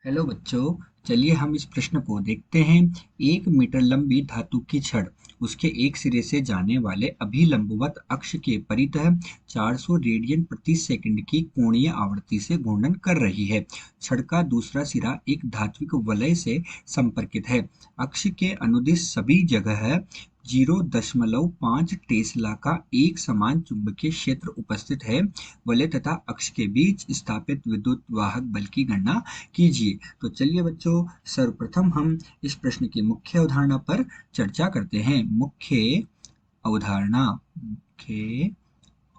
Hello बच्चों। चलिए हम इस प्रश्न को देखते हैं। 1 मीटर लंबी धातु की छड़ उसके एक सिरे से जाने वाले अभिलंबवत अक्ष के परितः 400 रेडियन प्रति सेकंड की कोणीय आवृत्ति से घूर्णन कर रही है। छड़ का दूसरा सिरा एक धात्विक वलय से संपर्कित है। अक्ष के अनुदिश सभी जगह 0.5 टेस्ला का एक समान चुंबकीय क्षेत्र उपस्थित है। वलय तथा अक्ष के बीच स्थापित विद्युत वाहक बल की गणना कीजिए। तो चलिए बच्चों, सर्वप्रथम हम इस प्रश्न की मुख्य अवधारणा पर चर्चा करते हैं। मुख्य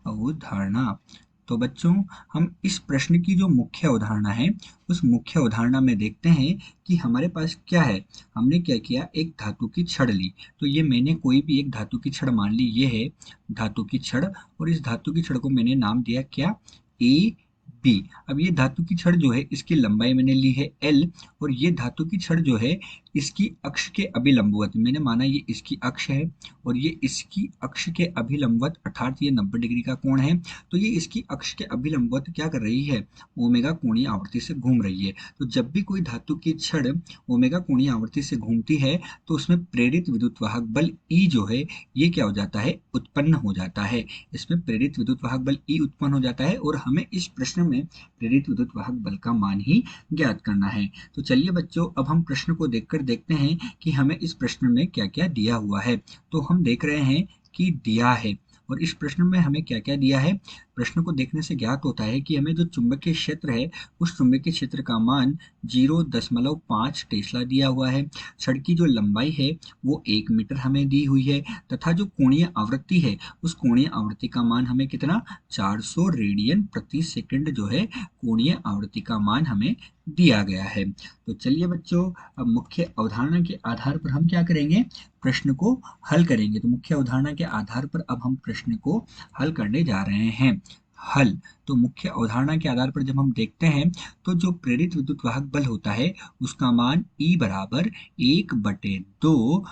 अवधारणा। तो बच्चों, हम इस प्रश्न की जो मुख्य अवधारणा है, उस मुख्य अवधारणा में देखते हैं कि हमारे पास क्या है। हमने क्या किया, एक धातु की छड़ ली। तो ये मैंने कोई भी एक धातु की छड़ मान ली, ये है धातु की छड़। और इस धातु की छड़ को मैंने नाम दिया क्या, ए बी। अब ये धातु की छड़ जो है, इसकी लंबाई मैंने ली है एल। और ये धातु की छड़ जो है, इसकी अक्ष के अभिलंबवत मैंने माना ये इसकी अक्ष है, और ये इसकी अक्ष के अभिलंबवत अर्थात ये 90 डिग्री का कोण है। तो ये इसकी अक्ष के अभिलंबवत क्या कर रही है, ओमेगा कोणीय आवर्ती से घूम रही है। तो जब भी कोई धातु की छड़ ओमेगा कोणीय आवर्ती से घूमती है, तो उसमें प्रेरित विद्युत वाहक बल ई जो है, ये क्या हो जाता है, उत्पन्न हो जाता है। इसमें प्रेरित विद्युत वाहक बल ई उत्पन्न हो जाता है, और हमें इस प्रश्न में प्रेरित विद्युत वाहक बल का मान ही ज्ञात करना है। तो चलिए बच्चों, अब हम प्रश्न को देखकर देखते हैं कि हमें इस प्रश्न में क्या क्या दिया हुआ है। तो हम देख रहे हैं कि दिया है, और इस प्रश्न में हमें क्या क्या दिया है। प्रश्न को देखने से ज्ञात होता है कि हमें जो चुंबकीय क्षेत्र है, उस चुंबकीय क्षेत्र का मान 0.5 टेस्ला दिया हुआ है। छड़ की जो लंबाई है वो 1 मीटर हमें दी हुई है, तथा जो कोणीय आवृत्ति है, उस कोणीय आवृत्ति का मान हमें कितना, 400 रेडियन प्रति सेकंड जो है कोणीय आवृत्ति का मान हमें दिया गया है। तो चलिए बच्चों, अब मुख्य अवधारणा के आधार पर हम क्या करेंगे, प्रश्न को हल करेंगे। तो मुख्य अवधारणा के आधार पर अब हम प्रश्न को हल करने जा रहे हैं। हल। तो मुख्य अवधारणा के आधार पर जब हम देखते हैं, तो जो प्रेरित विद्युत वाहक बल होता है, उसका मान E बराबर 1/2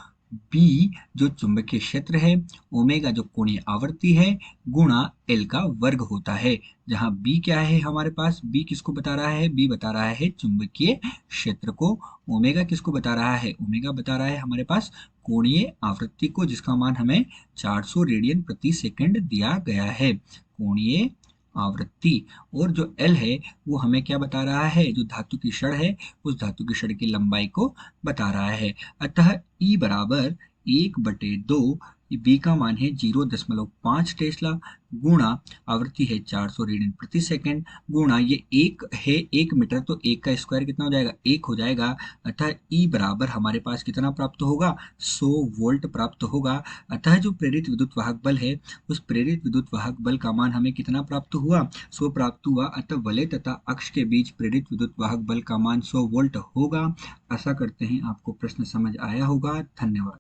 बी जो चुंबकीय क्षेत्र है, ओमेगा जो कोणीय आवृत्ति है, गुणा एल का वर्ग होता है। जहां बी क्या है हमारे पास, बी किसको बता रहा है, बी बता रहा है चुंबकीय क्षेत्र को। ओमेगा किसको बता रहा है, ओमेगा बता रहा है हमारे पास कोणीय आवृत्ति को, जिसका मान हमें 400 रेडियन प्रति सेकंड दिया गया है, कोणीय आवृत्ति। और जो एल है वो हमें क्या बता रहा है, जो धातु की छड़ है, उस धातु की छड़ की लंबाई को बता रहा है। अतः ई बराबर 1/2, बी का मान है 0.5 टेस्ला, गुणा आवृत्ति है 400 रेडियन प्रति सेकंड, गुणा ये एक है 1 मीटर, तो एक का स्क्वायर कितना हो जाएगा, 1 हो जाएगा। अतः ई बराबर हमारे पास कितना प्राप्त होगा, 100 वोल्ट प्राप्त होगा। अतः जो प्रेरित विद्युत वाहक बल है, उस प्रेरित विद्युत वाहक बल का मान हमें कितना प्राप्त हुआ, 100 प्राप्त हुआ। अतः वलय तथा अक्ष के बीच प्रेरित विद्युत वाहक बल का मान 100 वोल्ट होगा। आशा करते हैं आपको प्रश्न समझ आया होगा। धन्यवाद।